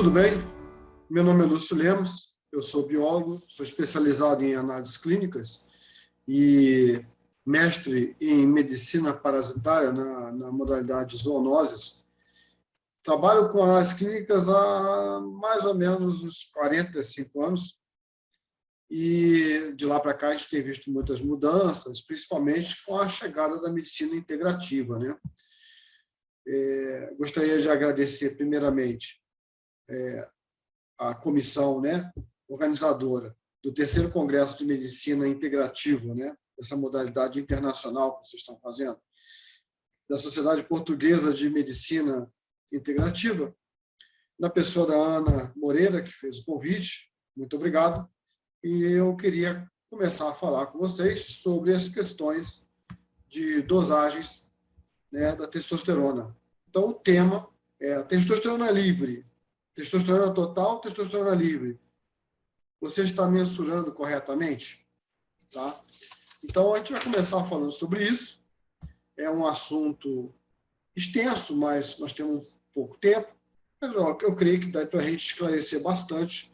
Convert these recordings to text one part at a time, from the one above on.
tudo bem? Meu nome é Lúcio Lemos, eu sou biólogo, sou especializado em análises clínicas e mestre em medicina parasitária na modalidade zoonoses. Trabalho com análises clínicas há mais ou menos uns 45 anos e de lá para cá a gente tem visto muitas mudanças, principalmente com a chegada da medicina integrativa, né? Gostaria de agradecer primeiramente a comissão, né, organizadora do terceiro Congresso de Medicina Integrativa, né, essa modalidade internacional que vocês estão fazendo, da Sociedade Portuguesa de Medicina Integrativa, na pessoa da Ana Moreira, que fez o convite. Muito obrigado. E eu queria começar a falar com vocês sobre as questões de dosagens, né, da testosterona. Então, o tema é a testosterona livre. Testosterona total, testosterona livre. Você está mensurando corretamente? Tá? Então, a gente vai começar falando sobre isso. É um assunto extenso, mas nós temos pouco tempo. Mas eu creio que dá para a gente esclarecer bastante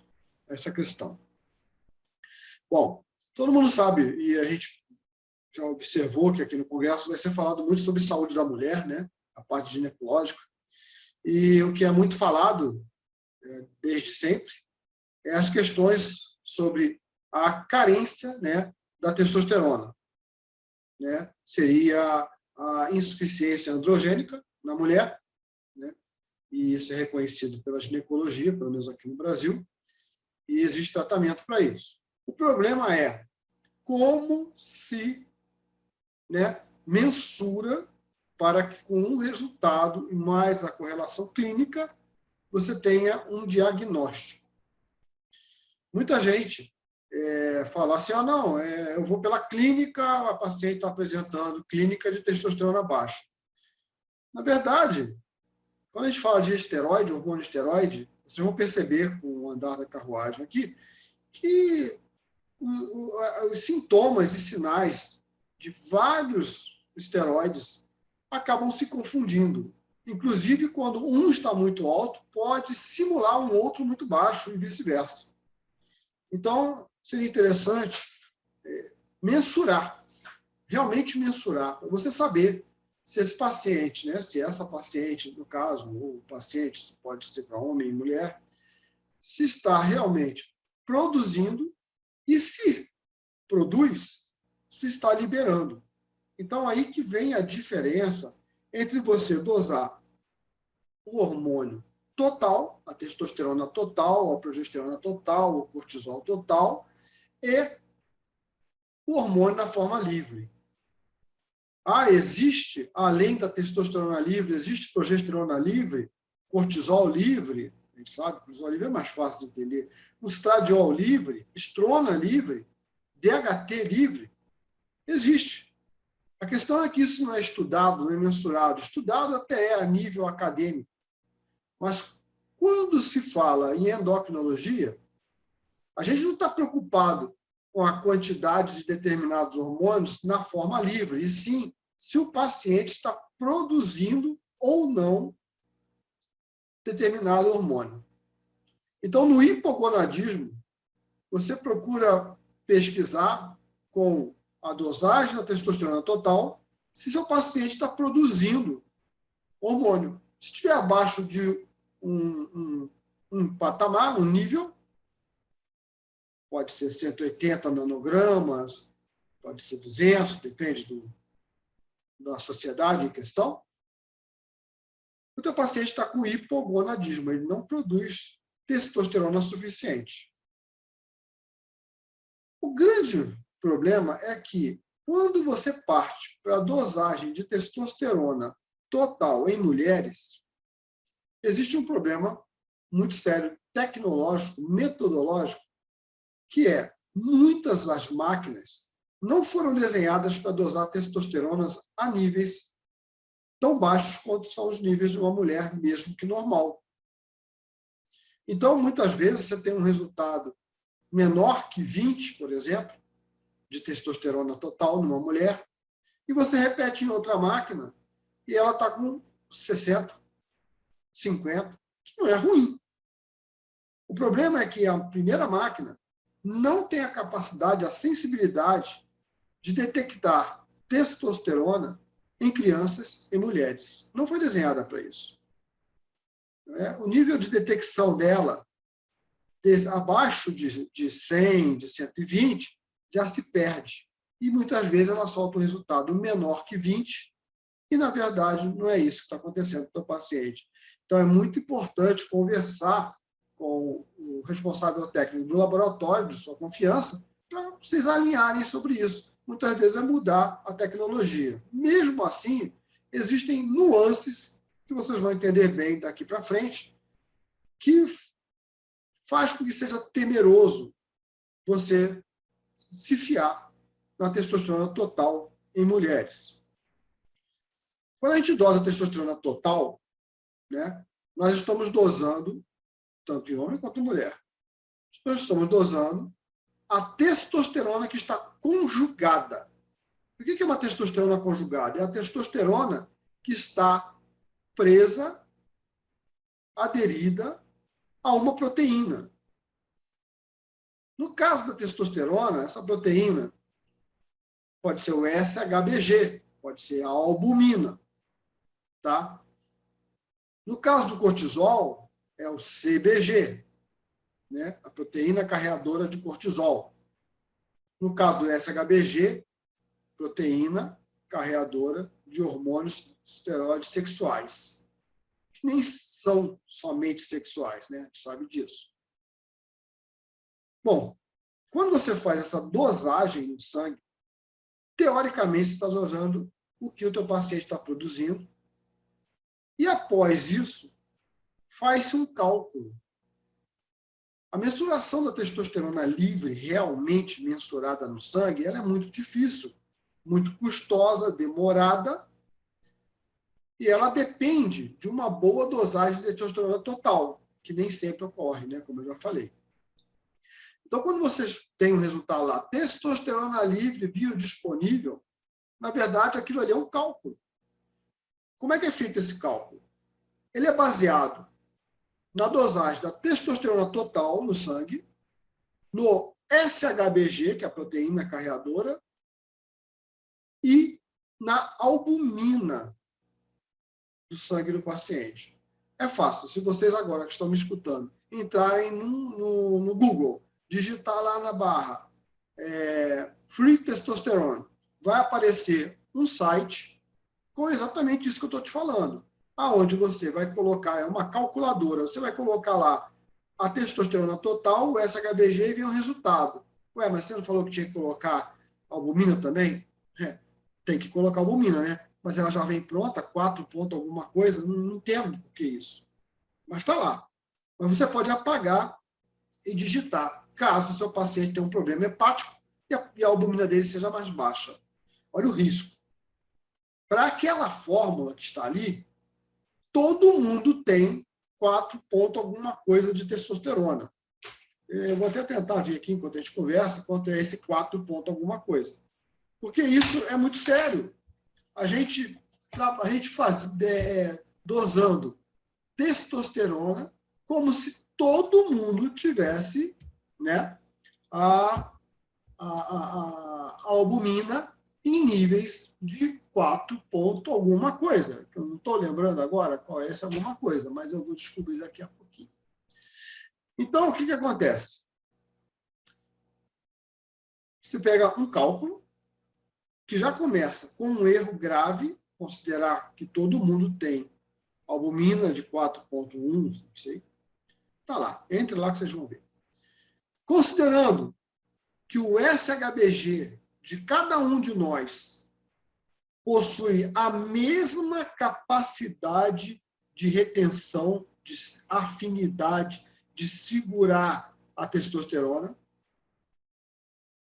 essa questão. Bom, todo mundo sabe, e a gente já observou que aqui no Congresso vai ser falado muito sobre saúde da mulher, né? A parte ginecológica. E o que é muito falado desde sempre é as questões sobre a carência, né, da testosterona, né? Seria a insuficiência androgênica na mulher, né? E isso é reconhecido pela ginecologia, pelo menos aqui no Brasil, e existe tratamento para isso. O problema é como se, né, mensura para que, com um resultado e mais a correlação clínica, você tenha um diagnóstico. Muita gente fala assim, não, eu vou pela clínica, a paciente está apresentando clínica de testosterona baixa. Na verdade, quando a gente fala de esteroide, hormônio esteroide, vocês vão perceber com o andar da carruagem aqui, que os sintomas e sinais de vários esteroides acabam se confundindo. Inclusive, quando um está muito alto, pode simular um outro muito baixo e vice-versa. Então, seria interessante mensurar, realmente mensurar, para você saber se esse paciente, né, se essa paciente, no caso, ou o paciente, pode ser para homem e mulher, se está realmente produzindo e se produz, se está liberando. Então, aí que vem a diferença entre você dosar o hormônio total, a testosterona total, a progesterona total, o cortisol total, e o hormônio na forma livre. Existe, além da testosterona livre, existe progesterona livre, cortisol livre, a gente sabe que o cortisol livre é mais fácil de entender, o estradiol livre, estrona livre, DHT livre, existe. A questão é que isso não é estudado, não é mensurado. Estudado até é a nível acadêmico. Mas quando se fala em endocrinologia, a gente não está preocupado com a quantidade de determinados hormônios na forma livre, e sim se o paciente está produzindo ou não determinado hormônio. Então, no hipogonadismo, você procura pesquisar com a dosagem da testosterona total se seu paciente está produzindo hormônio. Se estiver abaixo de um patamar, um nível, pode ser 180 nanogramas, pode ser 200, depende da sociedade em questão. O teu paciente está com hipogonadismo, ele não produz testosterona suficiente. O grande problema é que, quando você parte para a dosagem de testosterona total em mulheres, existe um problema muito sério, tecnológico, metodológico, que é, muitas das máquinas não foram desenhadas para dosar testosteronas a níveis tão baixos quanto são os níveis de uma mulher, mesmo que normal. Então, muitas vezes, você tem um resultado menor que 20, por exemplo, de testosterona total numa mulher, e você repete em outra máquina, e ela está com 60, 50, que não é ruim. O problema é que a primeira máquina não tem a capacidade, a sensibilidade de detectar testosterona em crianças e mulheres. Não foi desenhada para isso. O nível de detecção dela, abaixo de 100, de 120, já se perde. E muitas vezes ela solta um resultado menor que 20, e, na verdade, não é isso que está acontecendo com o paciente. Então, é muito importante conversar com o responsável técnico do laboratório, de sua confiança, para vocês alinharem sobre isso. Muitas vezes é mudar a tecnologia. Mesmo assim, existem nuances que vocês vão entender bem daqui para frente, que faz com que seja temeroso você se fiar na testosterona total em mulheres. Quando a gente dosa a testosterona total, né, nós estamos dosando, tanto em homem quanto em mulher, nós estamos dosando a testosterona que está conjugada. O que é uma testosterona conjugada? É a testosterona que está presa, aderida a uma proteína. No caso da testosterona, essa proteína pode ser o SHBG, pode ser a albumina, tá? No caso do cortisol, é o CBG, né? A proteína carreadora de cortisol. No caso do SHBG, proteína carreadora de hormônios esteroides sexuais, que nem são somente sexuais, né? A gente sabe disso. Bom, quando você faz essa dosagem no sangue, teoricamente você está dosando o que o teu paciente está produzindo, e após isso, faz-se um cálculo. A mensuração da testosterona livre, realmente mensurada no sangue, ela é muito difícil, muito custosa, demorada, e ela depende de uma boa dosagem de testosterona total, que nem sempre ocorre, né? Como eu já falei. Então, quando vocês têm um resultado lá, testosterona livre, biodisponível, na verdade, aquilo ali é um cálculo. Como é que é feito esse cálculo? Ele é baseado na dosagem da testosterona total no sangue, no SHBG, que é a proteína carreadora, e na albumina do sangue do paciente. É fácil. Se vocês agora que estão me escutando entrarem no Google, digitar lá na barra Free Testosterone, vai aparecer um site com exatamente isso que eu estou te falando, aonde você vai colocar, é uma calculadora, você vai colocar lá a testosterona total, o SHBG, e vem o resultado. Ué, mas você não falou que tinha que colocar albumina também? Tem que colocar albumina, né? Mas ela já vem pronta, 4 pontos alguma coisa, não entendo o que é isso. Mas está lá. Mas você pode apagar e digitar, caso o seu paciente tenha um problema hepático e a albumina dele seja mais baixa. Olha o risco. Para aquela fórmula que está ali, todo mundo tem 4 pontos alguma coisa de testosterona. Eu vou até tentar ver aqui, enquanto a gente conversa, quanto é esse 4 pontos alguma coisa. Porque isso é muito sério. A gente faz dosando testosterona como se todo mundo tivesse, né, a albumina em níveis de 4 ponto alguma coisa. Eu não estou lembrando agora qual é essa alguma coisa, mas eu vou descobrir daqui a pouquinho. Então, o que acontece? Você pega um cálculo que já começa com um erro grave, considerar que todo mundo tem albumina de 4,1, não sei. Está lá, entre lá que vocês vão ver. Considerando que o SHBG de cada um de nós possui a mesma capacidade de retenção, de afinidade, de segurar a testosterona,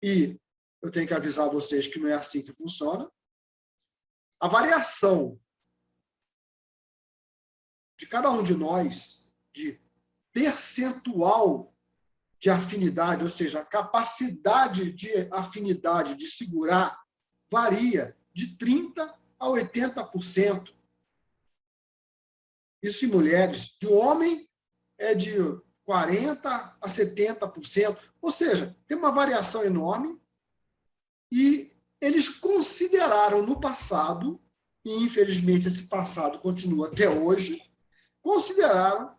e eu tenho que avisar vocês que não é assim que funciona. A variação de cada um de nós, de percentual de afinidade, ou seja, a capacidade de afinidade de segurar, varia de 30% a 80%. Isso em mulheres. De homem é de 40% a 70%, ou seja, tem uma variação enorme, e eles consideraram no passado, e infelizmente esse passado continua até hoje, consideraram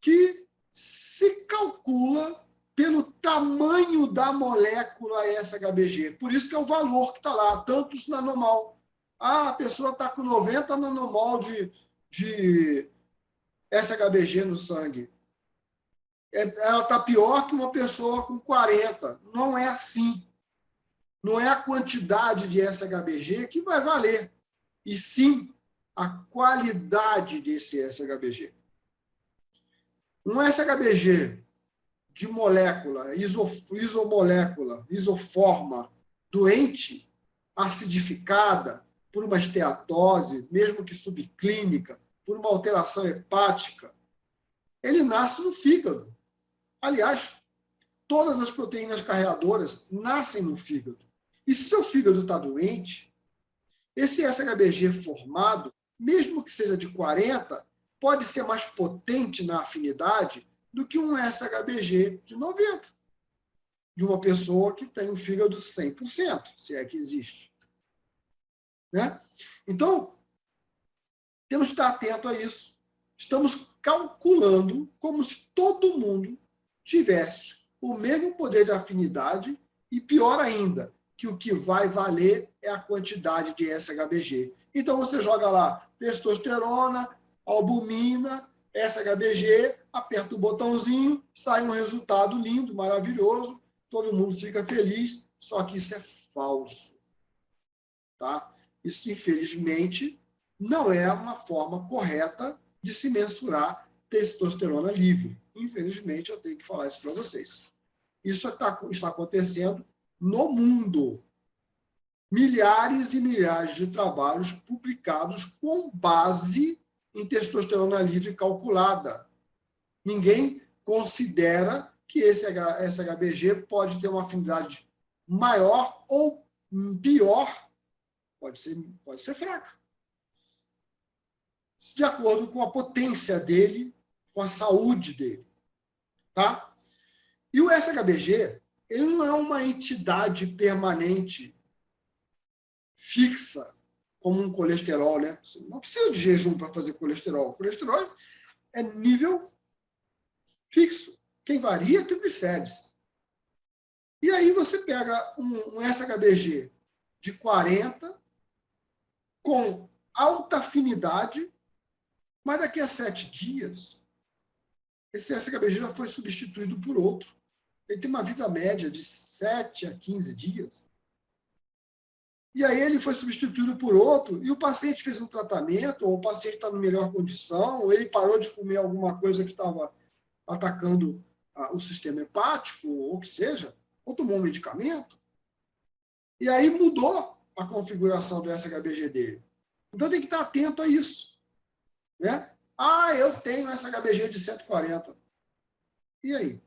que se calcula pelo tamanho da molécula SHBG. Por isso que é o valor que está lá, tantos nanomol. Ah, a pessoa está com 90 nanomol de SHBG no sangue. Ela está pior que uma pessoa com 40. Não é assim. Não é a quantidade de SHBG que vai valer, e sim a qualidade desse SHBG. Um SHBG de molécula, isomolécula, isoforma, doente, acidificada, por uma esteatose, mesmo que subclínica, por uma alteração hepática, ele nasce no fígado. Aliás, todas as proteínas carreadoras nascem no fígado. E se seu fígado está doente, esse SHBG formado, mesmo que seja de 40, pode ser mais potente na afinidade do que um SHBG de 90, de uma pessoa que tem um fígado 100%, se é que existe. Né? Então, temos que estar atento a isso. Estamos calculando como se todo mundo tivesse o mesmo poder de afinidade e, pior ainda, que o que vai valer é a quantidade de SHBG. Então, você joga lá testosterona, albumina, SHBG, aperta o botãozinho, sai um resultado lindo, maravilhoso, todo mundo fica feliz, só que isso é falso. Tá? Isso, infelizmente, não é uma forma correta de se mensurar testosterona livre. Infelizmente, eu tenho que falar isso para vocês. Isso está acontecendo no mundo. Milhares e milhares de trabalhos publicados com base em testosterona livre calculada. Ninguém considera que esse SHBG pode ter uma afinidade maior ou pior, pode ser fraca, de acordo com a potência dele, com a saúde dele. Tá? E o SHBG, ele não é uma entidade permanente, fixa, como um colesterol, né? Você não precisa de jejum para fazer colesterol. O colesterol é nível fixo. Quem varia é triglicérides. E aí você pega um SHBG de 40, com alta afinidade, mas daqui a 7 dias, esse SHBG já foi substituído por outro. Ele tem uma vida média de 7 a 15 dias. E aí ele foi substituído por outro, e o paciente fez um tratamento, ou o paciente está em melhor condição, ou ele parou de comer alguma coisa que estava atacando o sistema hepático, ou o que seja, ou tomou um medicamento, e aí mudou a configuração do SHBG dele. Então tem que estar atento a isso. Né? Ah, eu tenho SHBG de 140. E aí?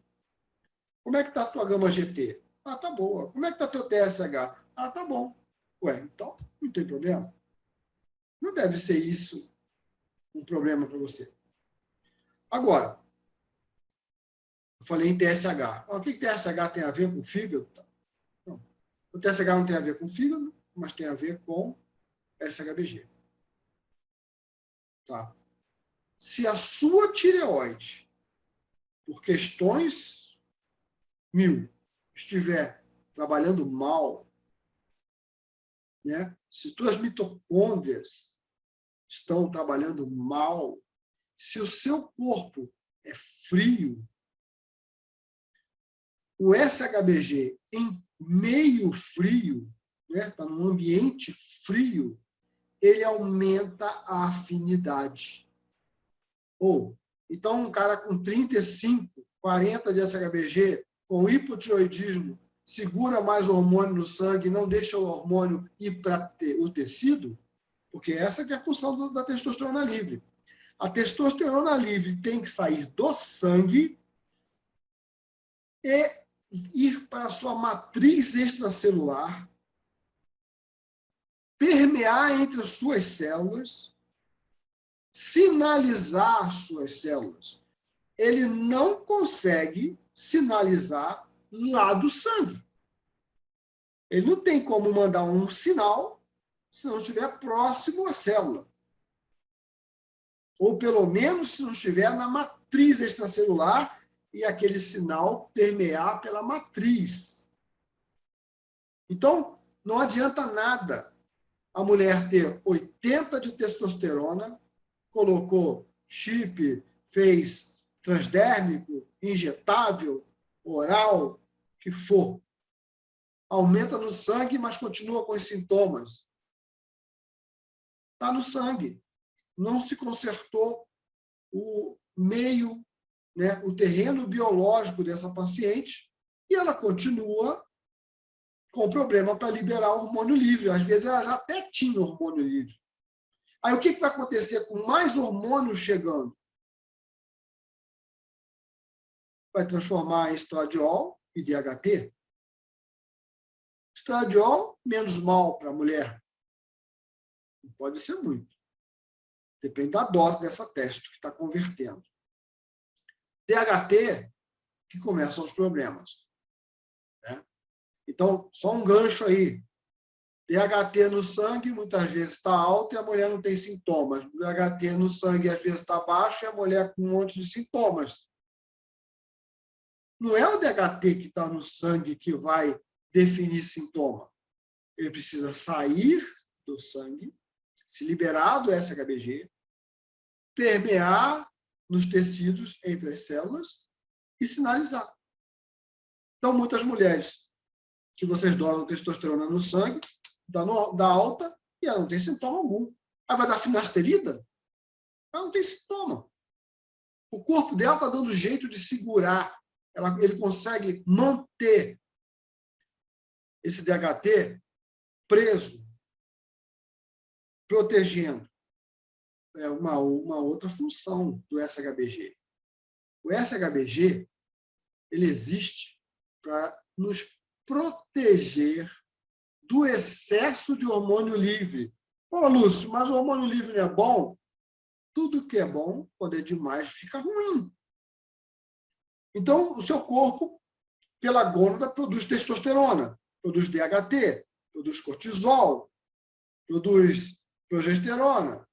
Como é que está a tua gama GT? Ah, tá boa. Como é que está teu TSH? Ah, tá bom. Ué, então não tem problema. Não deve ser isso um problema para você. Agora, eu falei em TSH. O que TSH tem a ver com o fígado? Não. O TSH não tem a ver com o fígado, mas tem a ver com SHBG. Tá? Se a sua tireoide, por questões 1000, estiver trabalhando mal, né? Se tuas mitocôndrias estão trabalhando mal, se o seu corpo é frio, o SHBG em meio frio, né? Tá num ambiente frio, ele aumenta a afinidade. Ou, então, um cara com 35, 40 de SHBG, com hipotireoidismo, segura mais o hormônio no sangue, não deixa o hormônio ir para o tecido, porque essa que é a função da testosterona livre. A testosterona livre tem que sair do sangue e ir para a sua matriz extracelular, permear entre as suas células, sinalizar as suas células. ele não consegue sinalizar lá do sangue. Ele não tem como mandar um sinal se não estiver próximo à célula. Ou, pelo menos, se não estiver na matriz extracelular e aquele sinal permear pela matriz. Então, não adianta nada a mulher ter 80 de testosterona, colocou chip, fez transdérmico, injetável, oral, que for. Aumenta no sangue, mas continua com os sintomas. Está no sangue. Não se consertou o meio, né, o terreno biológico dessa paciente e ela continua com problema para liberar hormônio livre. Às vezes ela já até tinha hormônio livre. Aí o que vai acontecer com mais hormônio chegando? Vai transformar em estradiol e DHT. Estradiol, menos mal para a mulher. Não pode ser muito. Depende da dose dessa testo que está convertendo. DHT, que começam os problemas. Né? Então, só um gancho aí. DHT no sangue, muitas vezes está alto e a mulher não tem sintomas. DHT no sangue, às vezes, está baixo e a mulher com um monte de sintomas. Não é o DHT que está no sangue que vai definir sintoma. Ele precisa sair do sangue, se liberar do SHBG, permear nos tecidos entre as células e sinalizar. Então, muitas mulheres que vocês dosam testosterona no sangue, dá alta e ela não tem sintoma algum. Ela vai dar finasterida? Ela não tem sintoma. O corpo dela está dando jeito de segurar. Ele consegue manter esse DHT preso, protegendo. É uma outra função do SHBG. O SHBG ele existe para nos proteger do excesso de hormônio livre. Ô, Lúcio, mas o hormônio livre não é bom? Tudo que é bom, quando é demais, fica ruim. Então, o seu corpo, pela gônada, produz testosterona, produz DHT, produz cortisol, produz progesterona.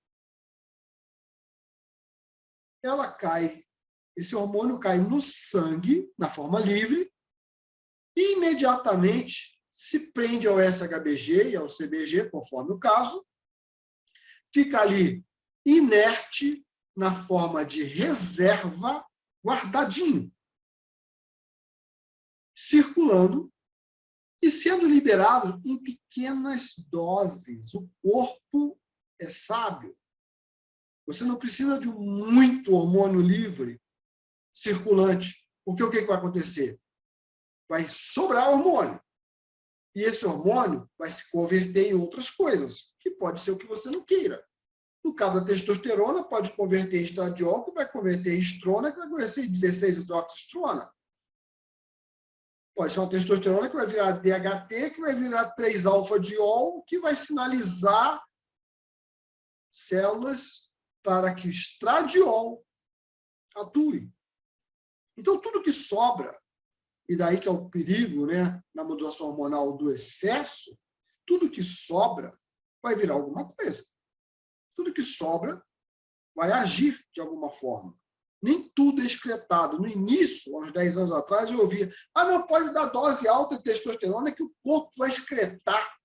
Ela cai, esse hormônio cai no sangue, na forma livre, e imediatamente se prende ao SHBG e ao CBG, conforme o caso, fica ali inerte, na forma de reserva, guardadinho, circulando e sendo liberado em pequenas doses. O corpo é sábio. Você não precisa de muito hormônio livre circulante, porque o que vai acontecer? Vai sobrar hormônio. E esse hormônio vai se converter em outras coisas, que pode ser o que você não queira. No caso da testosterona, pode converter em estradiol, que vai converter em estrona, que vai converter em 16-hidroxiestrona. Pode ser uma testosterona que vai virar DHT, que vai virar 3-alfa-diol, que vai sinalizar células para que o estradiol atue. Então, tudo que sobra, e daí que é o perigo, né, na modulação hormonal do excesso, tudo que sobra vai virar alguma coisa. Tudo que sobra vai agir de alguma forma. Nem tudo é excretado. No início, há uns 10 anos atrás, eu ouvia, não pode dar dose alta de testosterona que o corpo vai excretar.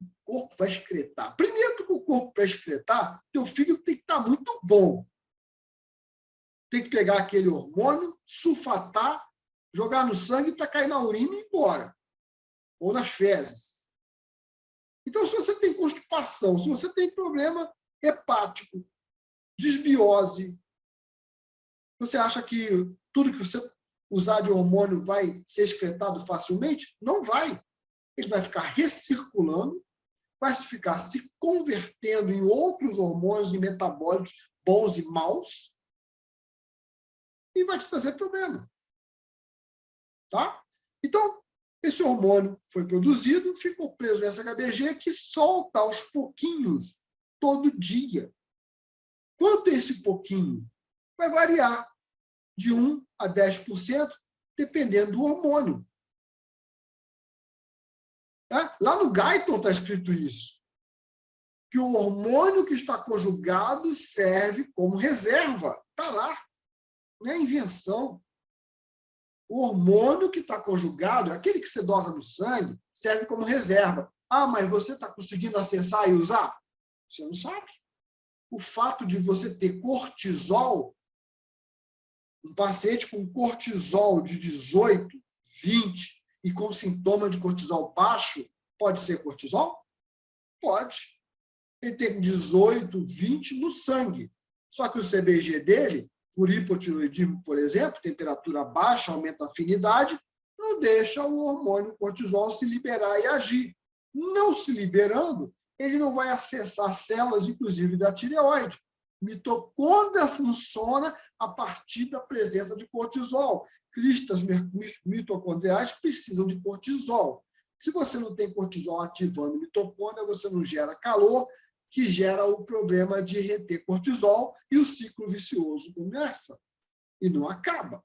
O corpo vai excretar. Primeiro, porque o corpo vai excretar, teu fígado tem que estar muito bom. Tem que pegar aquele hormônio, sulfatar, jogar no sangue para cair na urina e ir embora. Ou nas fezes. Então, se você tem constipação, se você tem problema hepático, desbiose, você acha que tudo que você usar de hormônio vai ser excretado facilmente? Não vai. Ele vai ficar recirculando, vai ficar se convertendo em outros hormônios e metabólicos bons e maus e vai te trazer problema. Tá? Então, esse hormônio foi produzido, ficou preso no SHBG, que solta aos pouquinhos, todo dia. Quanto é esse pouquinho? vai variar de 1 a 10%, dependendo do hormônio. Tá? Lá no Guyton está escrito isso, que o hormônio que está conjugado serve como reserva. Está lá, não é invenção. O hormônio que está conjugado, aquele que você dosa no sangue, serve como reserva. Ah, mas você está conseguindo acessar e usar? Você não sabe. O fato de você ter cortisol, um paciente com cortisol de 18, 20 e com sintoma de cortisol baixo, pode ser cortisol? Pode. Ele tem 18, 20 no sangue. Só que o CBG dele, por hipotiroidismo, por exemplo, temperatura baixa, aumenta a afinidade, não deixa o hormônio cortisol se liberar e agir. Não se liberando, ele não vai acessar células, inclusive da tireoide. Mitocôndria funciona a partir da presença de cortisol. Cristas mitocondriais precisam de cortisol. Se você não tem cortisol ativando mitocôndria, você não gera calor, que gera o problema de reter cortisol, e o ciclo vicioso começa e não acaba.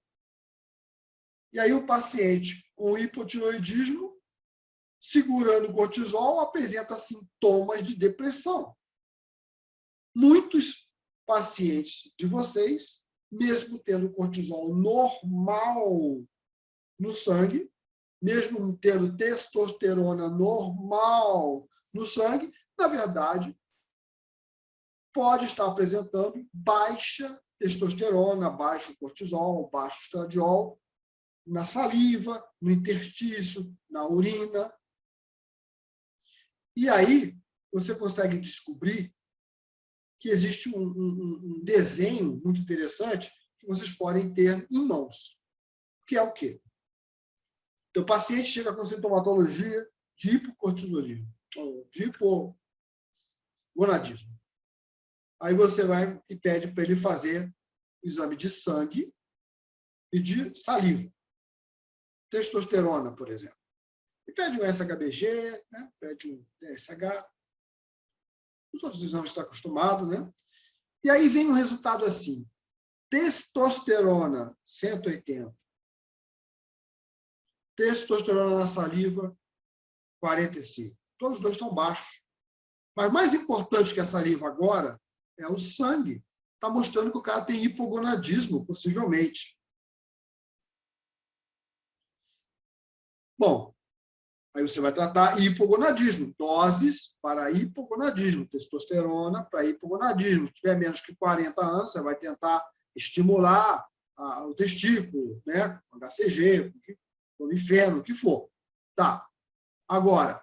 E aí o paciente com hipotiroidismo, segurando o cortisol, apresenta sintomas de depressão. Muitos pacientes de vocês, mesmo tendo cortisol normal no sangue, mesmo tendo testosterona normal no sangue, na verdade, pode estar apresentando baixa testosterona, baixo cortisol, baixo estradiol na saliva, no interstício, na urina. E aí você consegue descobrir que existe um desenho muito interessante que vocês podem ter em mãos, que é o quê? O paciente chega com sintomatologia de hipocortisolismo, de hipogonadismo. Aí você vai e pede para ele fazer o exame de sangue e de saliva. Testosterona, por exemplo. E pede um SHBG, né? Pede um TSH. Os outros exames estão acostumados, né? E aí vem um resultado assim. Testosterona, 180. Testosterona na saliva, 45. Todos os dois estão baixos. Mas mais importante que a saliva agora é o sangue. Está mostrando que o cara tem hipogonadismo, possivelmente. Bom, aí você vai tratar hipogonadismo. Doses para hipogonadismo. Testosterona para hipogonadismo. Se tiver menos que 40 anos, você vai tentar estimular o testículo, né? HCG, clomifeno, o que for. Tá. Agora,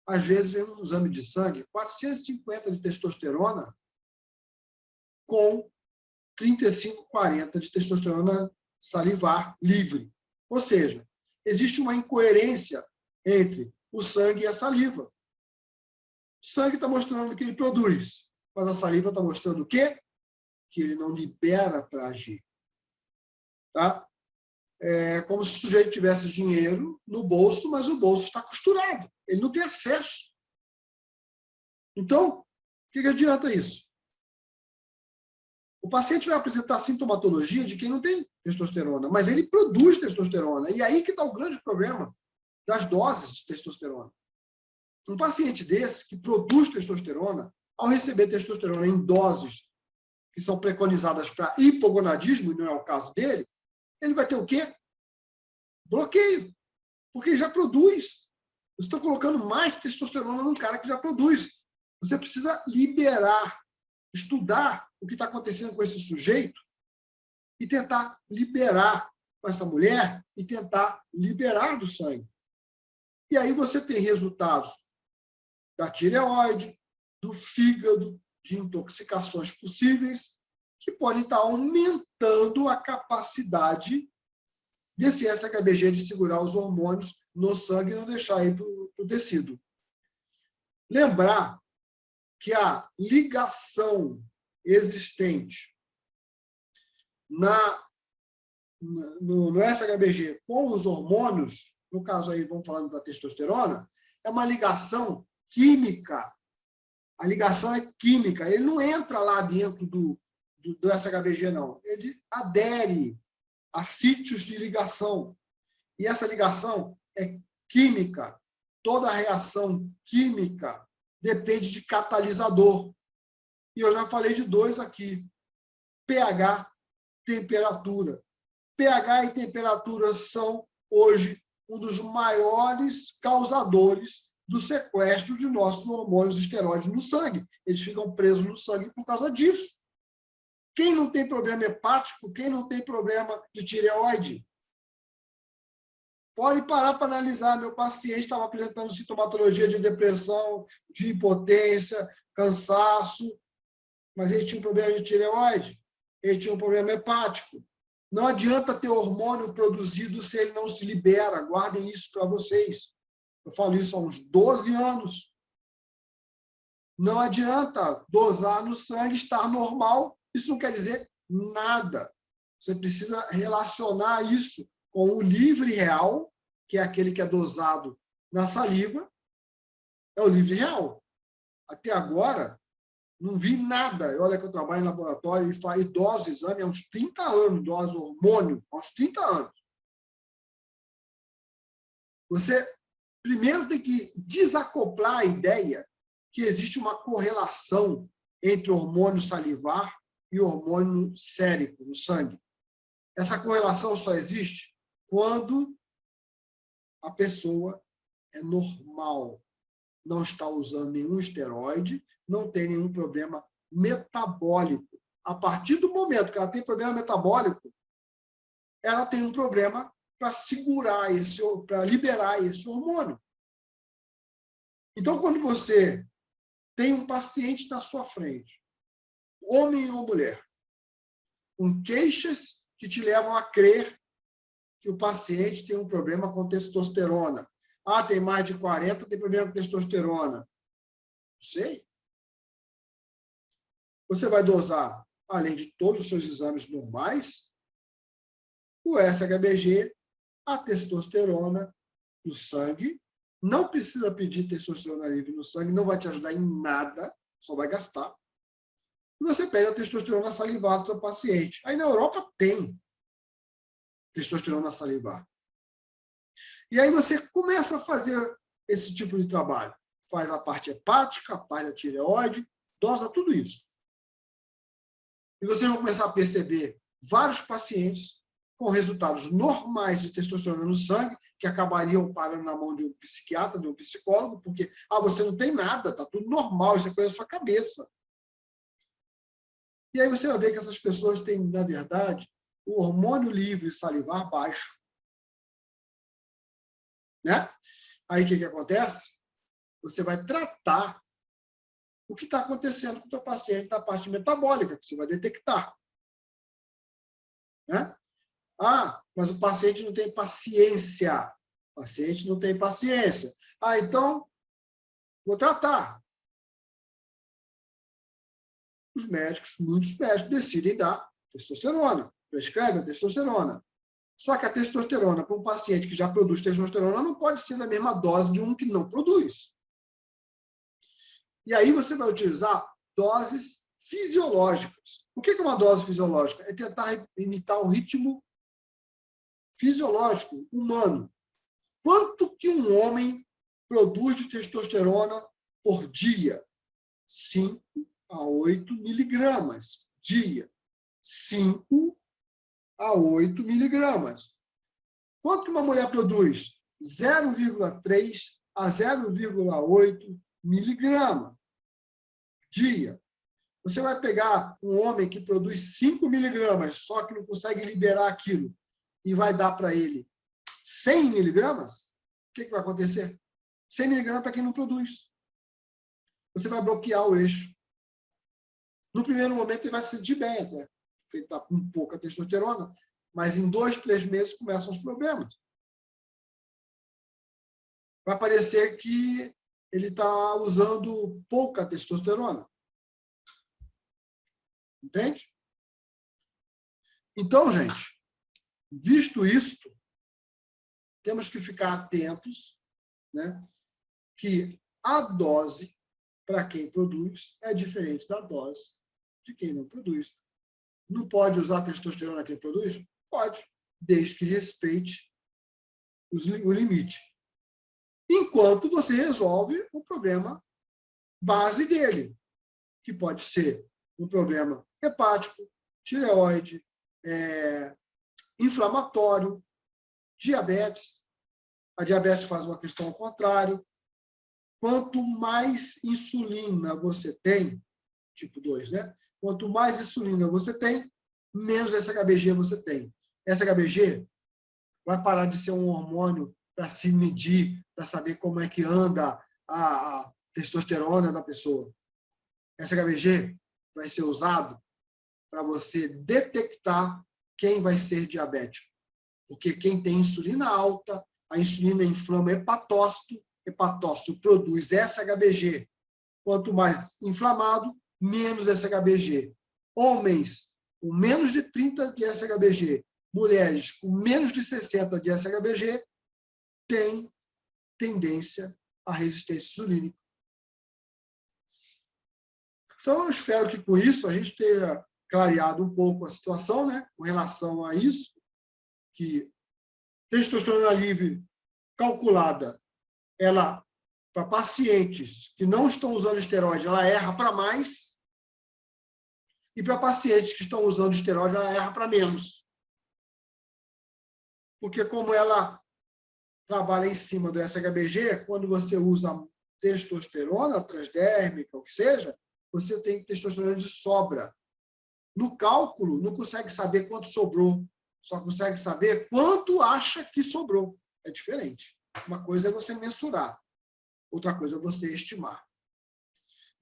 às vezes vem um exame de sangue, 450 de testosterona com 35, 40 de testosterona salivar livre. Ou seja, existe uma incoerência entre o sangue e a saliva. O sangue está mostrando o que ele produz, mas a saliva está mostrando o quê? Que ele não libera para agir. Tá? É como se o sujeito tivesse dinheiro no bolso, mas o bolso está costurado. Ele não tem acesso. Então, o que adianta isso? O paciente vai apresentar sintomatologia de quem não tem testosterona, mas ele produz testosterona. E aí que está o grande problema das doses de testosterona. Um paciente desse que produz testosterona, ao receber testosterona em doses que são preconizadas para hipogonadismo, e não é o caso dele, ele vai ter o quê? Bloqueio. Porque ele já produz. Você está colocando mais testosterona num cara que já produz. Você precisa liberar, estudar o que está acontecendo com esse sujeito e tentar liberar com essa mulher e tentar liberar do sangue. E aí você tem resultados da tireoide, do fígado, de intoxicações possíveis, que podem estar aumentando a capacidade desse SHBG de segurar os hormônios no sangue e não deixar ir para o tecido. Lembrar que a ligação existente no SHBG com os hormônios, no caso aí vamos falando da testosterona, é uma ligação química. A ligação é química, ele não entra lá dentro do do SHBG, não. Ele adere a sítios de ligação. E essa ligação é química. Toda reação química depende de catalisador. E eu já falei de dois aqui. pH, temperatura. pH e temperatura são, hoje, um dos maiores causadores do sequestro de nossos hormônios esteroides no sangue. Eles ficam presos no sangue por causa disso. Quem não tem problema hepático, quem não tem problema de tireoide, pode parar para analisar. Meu paciente estava apresentando sintomatologia de depressão, de impotência, cansaço, mas ele tinha um problema de tireoide, ele tinha um problema hepático. Não adianta ter hormônio produzido se ele não se libera. Guardem isso para vocês. Eu falo isso há uns 12 anos. Não adianta dosar no sangue, estar normal. Isso não quer dizer nada. Você precisa relacionar isso com o livre real, que é aquele que é dosado na saliva. É o livre real. Até agora, não vi nada. Olha que eu trabalho em laboratório e doso exame há uns 30 anos, doso hormônio, há uns 30 anos. Você primeiro tem que desacoplar a ideia que existe uma correlação entre o hormônio salivar e o hormônio sérico, no sangue. Essa correlação só existe quando a pessoa é normal, não está usando nenhum esteroide, não tem nenhum problema metabólico. A partir do momento que ela tem problema metabólico, ela tem um problema para segurar para liberar esse hormônio. Então, quando você tem um paciente na sua frente, homem ou mulher, com queixas que te levam a crer que o paciente tem um problema com testosterona. Ah, tem mais de 40, tem problema com testosterona. Não sei. Você vai dosar, além de todos os seus exames normais, o SHBG, a testosterona no sangue. Não precisa pedir testosterona livre no sangue, não vai te ajudar em nada, só vai gastar. E você pede a testosterona salivar do seu paciente. Aí na Europa tem testosterona salivar. E aí você começa a fazer esse tipo de trabalho. Faz a parte hepática, a parte da tireoide, dosa tudo isso. E vocês vão começar a perceber vários pacientes com resultados normais de testosterona no sangue, que acabariam parando na mão de um psiquiatra, de um psicólogo, porque você não tem nada, está tudo normal, isso é coisa da sua cabeça. E aí você vai ver que essas pessoas têm, na verdade, o hormônio livre salivar baixo. Né? Aí o que acontece? Você vai tratar o que está acontecendo com o teu paciente na parte metabólica, que você vai detectar. Né? Ah, mas o paciente não tem paciência. O paciente não tem paciência. Ah, então, vou tratar. Os médicos, muitos médicos, decidem dar testosterona, prescrevem a testosterona. Só que a testosterona, para um paciente que já produz testosterona, não pode ser na mesma dose de um que não produz. E aí você vai utilizar doses fisiológicas. O que é uma dose fisiológica? É tentar imitar o ritmo fisiológico humano. Quanto que um homem produz de testosterona por dia? 5 a 8 miligramas dia. 5 a 8 miligramas. Quanto que uma mulher produz? 0,3 a 0,8 miligrama dia. Você vai pegar um homem que produz 5 miligramas, só que não consegue liberar aquilo, e vai dar para ele 100 miligramas, o que vai acontecer? 100 miligramas para quem não produz. Você vai bloquear o eixo. No primeiro momento, ele vai se sentir bem até, porque ele está com pouca testosterona, mas em 2, 3 meses começam os problemas. Vai parecer que ele está usando pouca testosterona. Entende? Então, gente, visto isto, temos que ficar atentos, né, que a dose para quem produz é diferente da dose de quem não produz. Não pode usar testosterona quem produz? Pode, desde que respeite o limite. Enquanto você resolve o problema base dele, que pode ser um problema hepático, tireoide, inflamatório, diabetes. A diabetes faz uma questão ao contrário. Quanto mais insulina você tem, tipo 2, né? Quanto mais insulina você tem, menos SHBG você tem. SHBG vai parar de ser um hormônio para se medir, para saber como é que anda a testosterona da pessoa. SHBG vai ser usado para você detectar quem vai ser diabético. Porque quem tem insulina alta, a insulina inflama hepatócito, hepatócito produz SHBG. Quanto mais inflamado, menos SHBG. Homens com menos de 30 de SHBG, mulheres com menos de 60 de SHBG, têm tendência à resistência insulínica. Então, eu espero que com isso a gente tenha clareado um pouco a situação, né, com relação a isso, que testosterona livre calculada, ela, para pacientes que não estão usando esteroide, ela erra para mais, e para pacientes que estão usando esteroide, ela erra para menos. Porque como ela trabalha em cima do SHBG, quando você usa testosterona transdérmica, o que seja, você tem testosterona de sobra. No cálculo, não consegue saber quanto sobrou, só consegue saber quanto acha que sobrou. É diferente. Uma coisa é você mensurar, outra coisa é você estimar.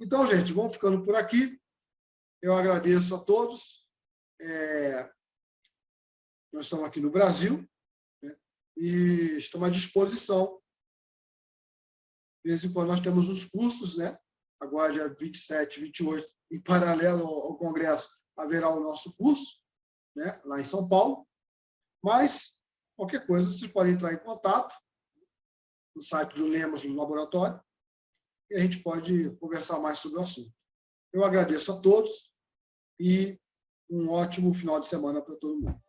Então, gente, vamos ficando por aqui. Eu agradeço a todos. Nós estamos aqui no Brasil, né, e estamos à disposição. De vez em quando nós temos os cursos, né? Agora, dia 27, 28, em paralelo ao Congresso, haverá o nosso curso, né, lá em São Paulo. Mas, qualquer coisa, vocês podem entrar em contato no site do Lemos no Laboratório e a gente pode conversar mais sobre o assunto. Eu agradeço a todos e um ótimo final de semana para todo mundo.